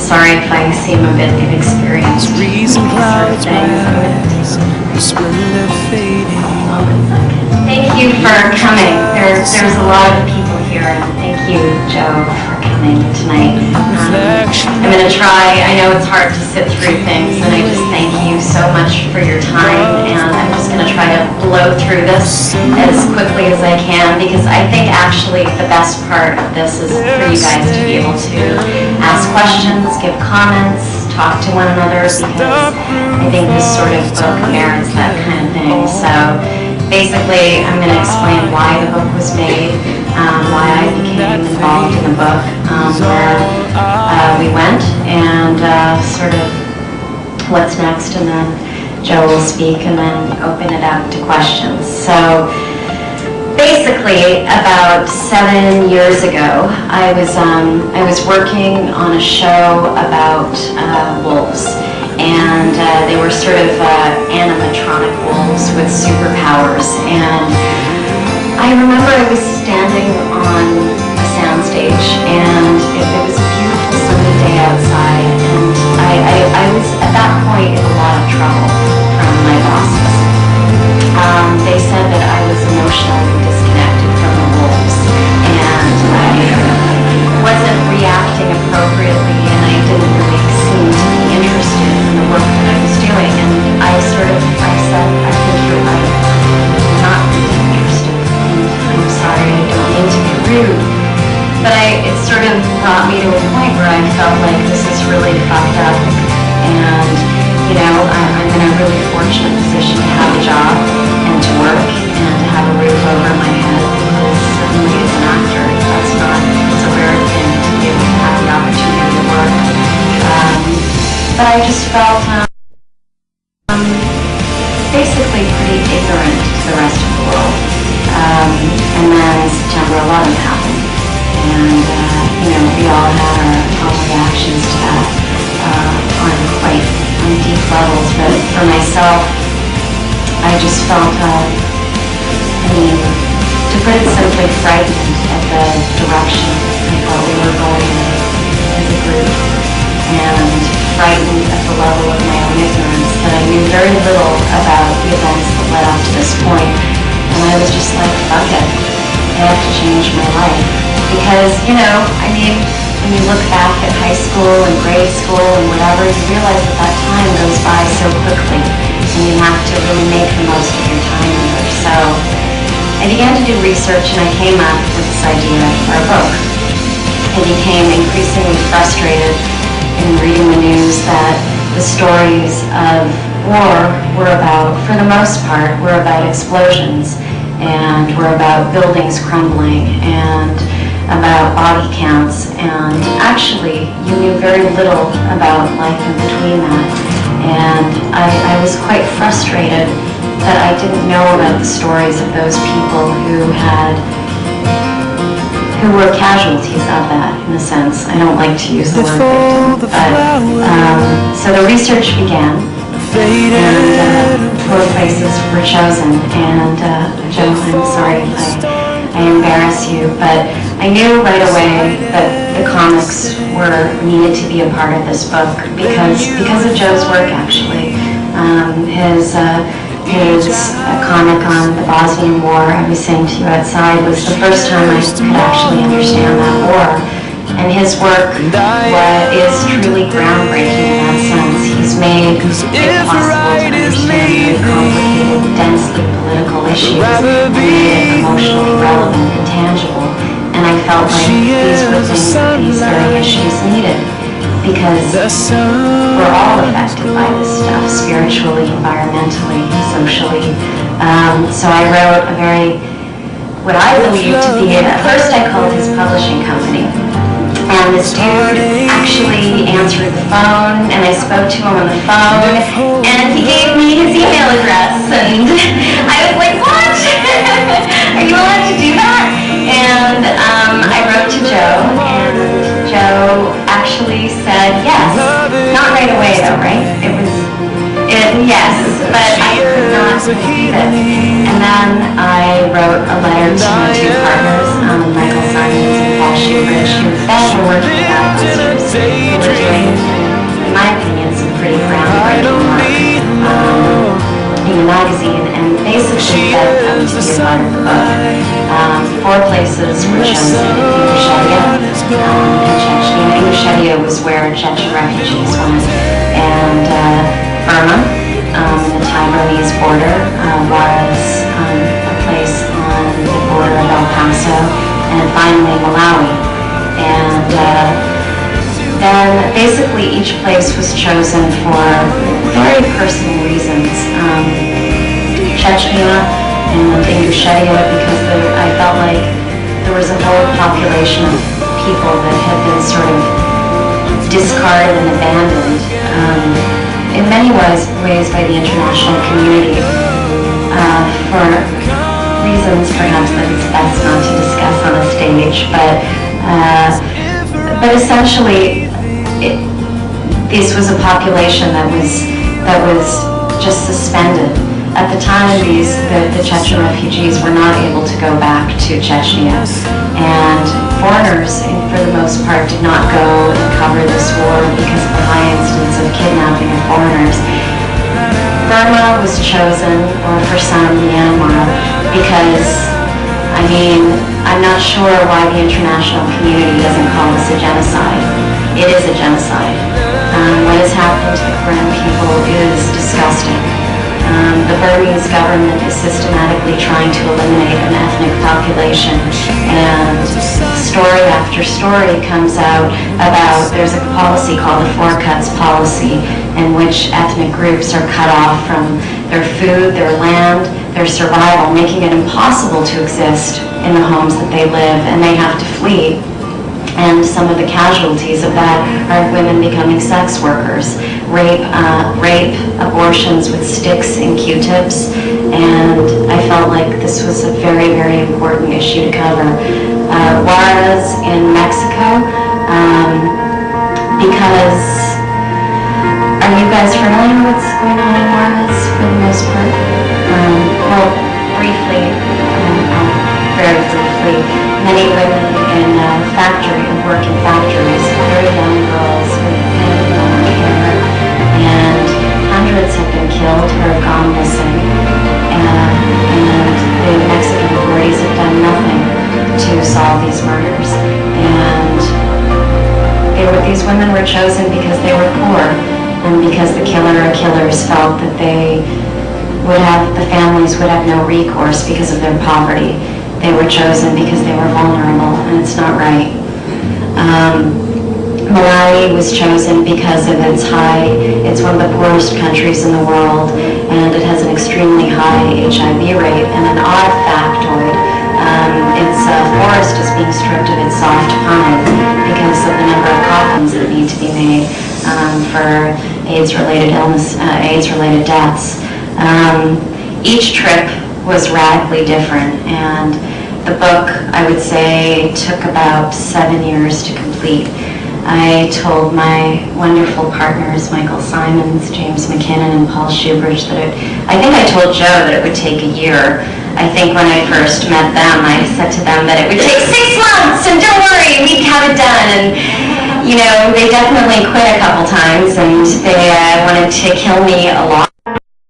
sorry if I seem a bit inexperienced with these sort of things. Thank you for coming. There's a lot of people here, and thank you, Joe, for coming tonight. I'm going to try. I know it's hard to sit through things, and I just thank you so much for your time, and I'm just going to try to blow through this as quickly as I can, because I think actually the best part of this is for you guys to be able to ask questions, give comments, talk to one another, because I think this sort of book merits that kind of thing. So basically, I'm going to explain why the book was made, why I became involved in the book, where we went, and sort of what's next, and then Joe will speak, and then open it up to questions. So basically, about 7 years ago, I was working on a show about wolves. And they were sort of animatronic wolves with superpowers. And I remember I was standing on a soundstage, and it was a beautiful sunny day outside, and I was at that point in a lot of trouble from my bosses. They said that I was emotionally disconnected from the wolves, and I wasn't reacting appropriately, and I didn't really seem to be interested in the work that I was doing. And I said, I think you're right. I'm not really interested, and I'm sorry, I don't mean to be rude. But it sort of brought me to a point where I felt like this is really fucked up, and you know, I'm in a really fortunate position to have a job and to work and to have a roof over my head, because certainly as an actor, it's a rare thing to be able to have the opportunity to work. But I just felt basically pretty ignorant to the rest of the world. And then September 11th happened, and you know, we all had our reactions to that on deep levels. But for myself, I just felt, I mean, to put it simply, frightened at the direction I thought we were going as a group, and frightened at the level of my own ignorance, that I knew very little about the events that led up to this point. And I was just like, fuck it, I have to change my life. Because, you know, I mean, when you look back at high school and grade school and whatever, you realize that time goes by so quickly, and you have to really make the most of your time here. So I began to do research, and I came up with this idea for a book. I became increasingly frustrated in reading the news that the stories of war were about, for the most part, were about explosions, and were about buildings crumbling, and about body counts, and actually you knew very little about life in between that. And I was quite frustrated that I didn't know about the stories of those people who were casualties of that, in a sense. I don't like to use the word victim, but so the research began, and 4 places were chosen. And Joe, I'm sorry if I embarrass you, but I knew right away that the comics were needed to be a part of this book, because of Joe's work, actually. His comic on the Bosnian War, I was saying to you outside, was the first time I could actually understand that war. And his work is truly groundbreaking in that sense. He's made it possible to understand very complicated, densely political issues, and made it emotionally relevant and tangible. And I felt like these were things that these very issues needed, because we're all affected by this stuff, spiritually, environmentally, socially. So I wrote what I believe to be, at first I called his publishing company. And this dude actually answered the phone, and I spoke to him on the phone, and he gave me his email address, and I was like, what? Are you allowed to do that? And I wrote to Joe, and Joe actually said yes. Not right away though, right? Yes, but I could not believe it. And then I wrote a letter to my 2 partners, Michael Simons and Paul Schubert, who both were working with Adventures, who were doing, in my opinion, some pretty groundbreaking work in the magazine, and basically that was the heart of the book. 4 places were chosen: Ingushetia and Chechnya. Ingushetia was where Chechen refugees went, and Burma, in the Thai-Burmese border, was a place on the border of El Paso, and finally Malawi. And then basically each place was chosen for very personal reasons. Chechnya and Ingushetia because I felt like there was a whole population of people that had been sort of discarded and abandoned in many ways by the international community for reasons perhaps that it's best not to discuss on a stage, but essentially this was a population that was just suspended. At the time, the Chechen refugees were not able to go back to Chechnya, and foreigners, for the most part, did not go and cover this war because of the high incidence of kidnapping of foreigners. Burma was chosen, or for some, Myanmar, because, I mean, I'm not sure why the international community doesn't call this a genocide. It is a genocide. What has happened to the Karen people is disgusting. The Burmese government is systematically trying to eliminate an ethnic population, and story after story comes out about there's a policy called the Four Cuts policy, in which ethnic groups are cut off from their food, their land, their survival, making it impossible to exist in the homes that they live, and they have to flee. And some of the casualties of that are women becoming sex workers, rape, abortions with sticks and Q-tips, and I felt like this was a very, very important issue to cover. Juarez in Mexico, because, are you guys familiar with what's going on in Juarez for the most part? Well, briefly, very briefly, many women in work in factories, very young girls with thin long hair, and hundreds have been killed or have gone missing, and the Mexican authorities have done nothing to solve these murders. And these women were chosen because they were poor, and because the killer or killers felt that the families would have no recourse because of their poverty. They were chosen because they were vulnerable, and it's not right. Malawi was chosen because of it's one of the poorest countries in the world, and it has an extremely high HIV rate. And an odd factoid, its forest is being stripped of its soft pine because of the number of coffins that need to be made for AIDS-related deaths. Each trip was radically different, and the book, I would say, took about 7 years to complete. I told my wonderful partners, Michael Simons, James McKinnon, and Paul Schubert, I think I told Joe that it would take a year. I think when I first met them, I said to them that it would take 6 months, and don't worry, we'd have it done. And, you know, they definitely quit a couple times, and they wanted to kill me a lot.